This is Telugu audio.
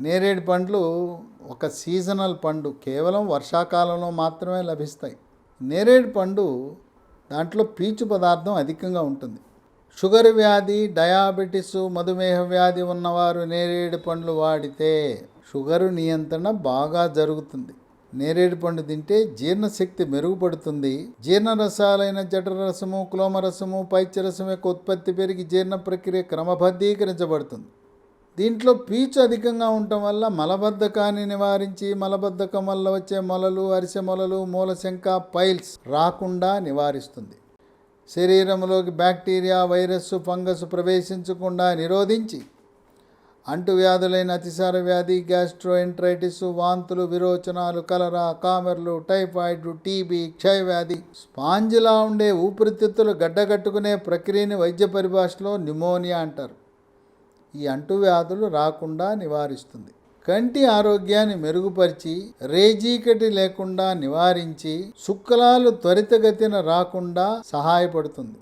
నేరేడు పండ్లు ఒక సీజనల్ పండు, కేవలం వర్షాకాలంలో మాత్రమే లభిస్తాయి. నేరేడు పండు దాంట్లో పీచు పదార్థం అధికంగా ఉంటుంది. షుగర్ వ్యాధి, డయాబెటిస్, మధుమేహ వ్యాధి ఉన్నవారు నేరేడు పండ్లు వాడితే షుగరు నియంత్రణ బాగా జరుగుతుంది. నేరేడు పండు తింటే జీర్ణశక్తి మెరుగుపడుతుంది. జీర్ణరసాలైన జఠరరసము, క్లోమరసము, పైత్యరసం యొక్క ఉత్పత్తి పెరిగి జీర్ణ ప్రక్రియ క్రమబద్ధీకరించబడుతుంది. దీంట్లో పీచు అధికంగా ఉండటం వల్ల మలబద్ధకాన్ని నివారించి మలబద్ధకం వల్ల వచ్చే మొలలు, అరిసె మొలలు, మూలశంక, పైల్స్ రాకుండా నివారిస్తుంది. శరీరంలోకి బ్యాక్టీరియా, వైరస్, ఫంగస్ ప్రవేశించకుండా నిరోధించి అంటువ్యాధులైన అతిసార వ్యాధి, గ్యాస్ట్రోఎంట్రైటిస్, వాంతులు, విరోచనాలు, కలరా, కామెర్లు, టైఫాయిడ్, టీబీ, క్షయవ్యాధి, స్పాంజిలా ఉండే ఊపిరితిత్తులు గడ్డగట్టుకునే ప్రక్రియని వైద్య పరిభాషలో న్యూమోనియా అంటారు. ఈ అంటువ్యాధులు రాకుండా నివారిస్తుంది. కంటి ఆరోగ్యాన్ని మెరుగుపరిచి రేజీకటి లేకుండా నివారించి శుక్లాలు త్వరితగతిన రాకుండా సహాయపడుతుంది.